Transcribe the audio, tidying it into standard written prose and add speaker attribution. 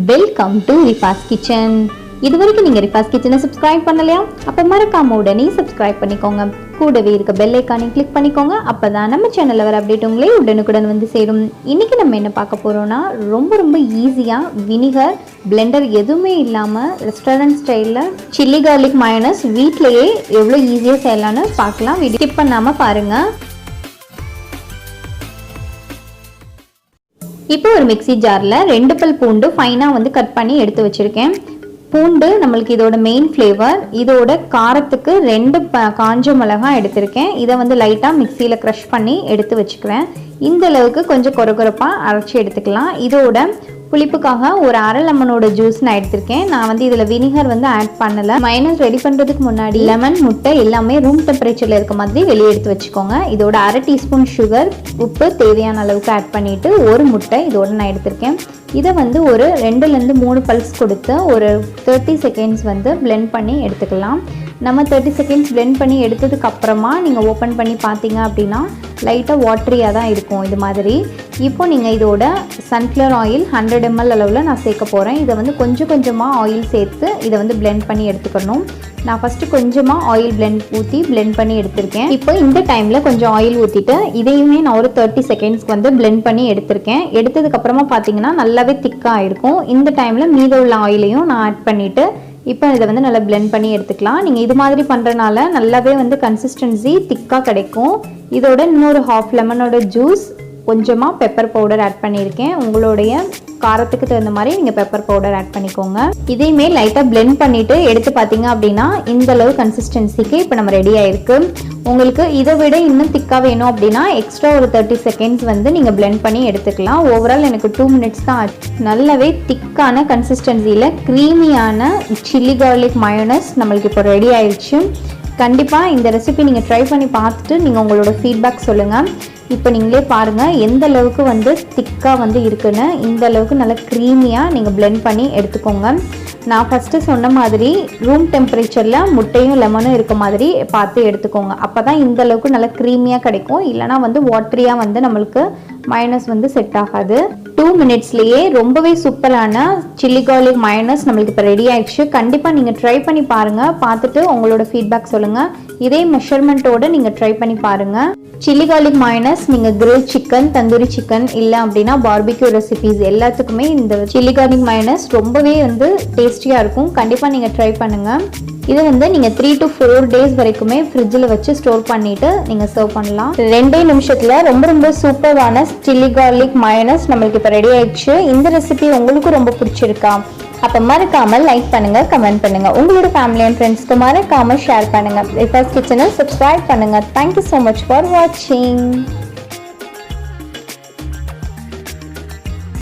Speaker 1: Welcome to Rifaz kitchen. இது வரைக்கும் நீங்கள் ரிஃபாஸ் கிச்சனை சப்ஸ்கிரைப் பண்ணலையா? அப்போ மறக்காம உடனே சப்ஸ்கிரைப் பண்ணிக்கோங்க. கூடவே இருக்க பெல் ஐக்கானையும் கிளிக் பண்ணிக்கோங்க. அப்போ தான் நம்ம சேனலில் வர அப்டேட் உங்களே உடனுக்குடன் வந்து சேரும். இன்றைக்கி நம்ம என்ன பார்க்க போகிறோன்னா, ரொம்ப ஈஸியாக வினிகர் பிளெண்டர் எதுவுமே இல்லாமல் ரெஸ்டாரண்ட் ஸ்டைலில் சில்லி கார்லிக் மயோனைஸ் வீட்டிலையே எவ்வளோ ஈஸியாக செய்யலான்னு பார்க்கலாம். வீடியோ ஸ்கிப் பண்ணாமல் பாருங்கள். இப்போ ஒரு மிக்சி ஜாரில் 2 பல் பூண்டு ஃபைனாக வந்து கட் பண்ணி எடுத்து வச்சுருக்கேன். பூண்டு நம்மளுக்கு இதோட மெயின் ஃப்ளேவர். இதோட காரத்துக்கு 2 காஞ்ச மிளகாய் எடுத்திருக்கேன். இதை வந்து லைட்டாக மிக்சியில் க்ரஷ் பண்ணி எடுத்து வச்சுக்குவேன். இந்த அளவுக்கு கொஞ்சம் கொரகொரப்பாக அரைச்சி எடுத்துக்கலாம். இதோட புளிப்புக்காக ஒரு அரை லெமனோட ஜூஸ் நான் எடுத்திருக்கேன். நான் வந்து இதில் வினிகர் வந்து ஆட் பண்ணலை. மைனஸ் ரெடி பண்ணுறதுக்கு முன்னாடி லெமன், முட்டை எல்லாமே ரூம் டெம்பரேச்சரில் இருக்க மாதிரி வெளியே எடுத்து வச்சுக்கோங்க. இதோட அரை டீஸ்பூன் சுகர், உப்பு தேவையான அளவுக்கு ஆட் பண்ணிவிட்டு ஒரு முட்டை இதோட நான் எடுத்திருக்கேன். இதை வந்து ஒரு 2லேருந்து 3 பல்ஸ் கொடுத்து ஒரு 30 செகண்ட்ஸ் வந்து பிளெண்ட் பண்ணி எடுத்துக்கலாம். நம்ம 30 செகண்ட்ஸ் பிளெண்ட் பண்ணி எடுத்ததுக்கு அப்புறமா நீங்கள் ஓப்பன் பண்ணி பார்த்தீங்க அப்படின்னா லைட்டாக வாட்டரியாக தான் இருக்கும் இது மாதிரி. இப்போ நீங்கள் இதோட சன்ஃப்ளவர் ஆயில் 100 ml அளவில் நான் சேர்க்க போகிறேன். இதை வந்து கொஞ்சமாக ஆயில் சேர்த்து இதை வந்து பிளெண்ட் பண்ணி எடுத்துக்கணும். நான் ஃபஸ்ட்டு கொஞ்சமாக ஆயில் ஊற்றி பிளெண்ட் பண்ணி எடுத்திருக்கேன். இப்போ இந்த டைமில் கொஞ்சம் ஆயில் ஊற்றிட்டு இதையுமே நான் ஒரு 30 செகண்ட்ஸ்க்கு வந்து பிளெண்ட் பண்ணி எடுத்திருக்கேன். எடுத்ததுக்கப்புறமா பார்த்தீங்கன்னா நல்லாவே திக்காக இருக்கும். இந்த டைமில் மீத உள்ள ஆயிலையும் நான் ஆட் பண்ணிவிட்டு இப்போ இதை வந்து நல்லா பிளெண்ட் பண்ணி எடுத்துக்கலாம். நீங்கள் இது மாதிரி பண்ணுறனால நல்லாவே வந்து கன்சிஸ்டன்சி திக்காக கிடைக்கும். இதோட இன்னொரு ½ லெமனோட ஜூஸ், கொஞ்சமாக பெப்பர் பவுடர் ஆட் பண்ணியிருக்கேன். உங்களுடைய காரத்துக்கு தகுந்த மாதிரி நீங்கள் பெப்பர் பவுடர் ஆட் பண்ணிக்கோங்க. இதையுமே லைட்டாக பிளெண்ட் பண்ணிவிட்டு எடுத்து பார்த்தீங்க அப்படின்னா இந்த அளவு கன்சிஸ்டன்சிக்கு இப்போ நம்ம ரெடி ஆகிருக்கு. உங்களுக்கு இதை விட இன்னும் திக்காக வேணும் அப்படின்னா எக்ஸ்ட்ரா ஒரு 30 செகண்ட்ஸ் வந்து நீங்கள் பிளெண்ட் பண்ணி எடுத்துக்கலாம். ஓவரால் எனக்கு 2 மினிட்ஸ் தான் ஆச்சு. நல்லாவே திக்கான கன்சிஸ்டன்சியில் க்ரீமியான சில்லி கார்லிக் மயோனைஸ் நம்மளுக்கு இப்போ ரெடி ஆயிடுச்சு. கண்டிப்பாக இந்த ரெசிபி நீங்கள் ட்ரை பண்ணி பார்த்துட்டு நீங்கள் உங்களோட ஃபீட்பேக் சொல்லுங்கள். இப்போ நீங்களே பாருங்கள் எந்த அளவுக்கு வந்து திக்காக வந்து இருக்குன்னு. இந்த அளவுக்கு நல்லா க்ரீமியாக நீங்கள் பிளெண்ட் பண்ணி எடுத்துக்கோங்க. நான் ஃபஸ்ட்டு சொன்ன மாதிரி ரூம் டெம்பரேச்சரில் முட்டையும் லெமனும் இருக்க மாதிரி பார்த்து எடுத்துக்கோங்க. அப்போ தான் இந்த அளவுக்கு நல்லா க்ரீமியாக கிடைக்கும். இல்லைனா வந்து வாட்டரியாக வந்து நம்மளுக்கு மயோனைஸ் வந்து செட் ஆகாது. 2 மினிட்ஸ்லேயே ரொம்பவே சூப்பரான சில்லி கார்லிக் மயோனைஸ் நம்மளுக்கு இப்போ ரெடி ஆயிடுச்சு. கண்டிப்பாக நீங்கள் ட்ரை பண்ணி பாருங்கள். பார்த்துட்டு உங்களோட ஃபீட்பேக் சொல்லுங்கள். இதே மெஷர்மெண்ட்டோடு நீங்கள் ட்ரை பண்ணி பாருங்கள். சில்லி கார்லிக் மயோனைஸ் நீங்கள் கிரில் சிக்கன், தந்தூரி சிக்கன் இல்லை அப்படின்னா பார்பிக்யூ ரெசிபீஸ் எல்லாத்துக்குமே இந்த சில்லி கார்லிக் மயோனைஸ் ரொம்பவே வந்து டேஸ்டியாக இருக்கும். கண்டிப்பாக நீங்கள் ட்ரை பண்ணுங்கள். இது வந்து நீங்கள் 3 to 4 days வரைக்குமே ஃப்ரிட்ஜில் வச்சு ஸ்டோர் பண்ணிவிட்டு நீங்கள் சர்வ் பண்ணலாம். 2 நிமிஷத்தில் ரொம்ப சூப்பரான சில்லி கார்லிக் மயோனைஸ் நம்மளுக்கு இப்போ ரெடி ஆயிடுச்சு. இந்த ரெசிபி உங்களுக்கு ரொம்ப பிடிச்சிருக்கா? அப்போ மறக்காமல் லைக் பண்ணுங்கள், கமெண்ட் பண்ணுங்கள். உங்களோட ஃபேமிலி அண்ட் ஃப்ரெண்ட்ஸ்க்கு மறக்காமல் ஷேர் பண்ணுங்கள். ரிஃபாஸ் கிச்சனை சப்ஸ்கிரைப் பண்ணுங்கள். தேங்க்யூ ஸோ மச் ஃபார் வாட்சிங்.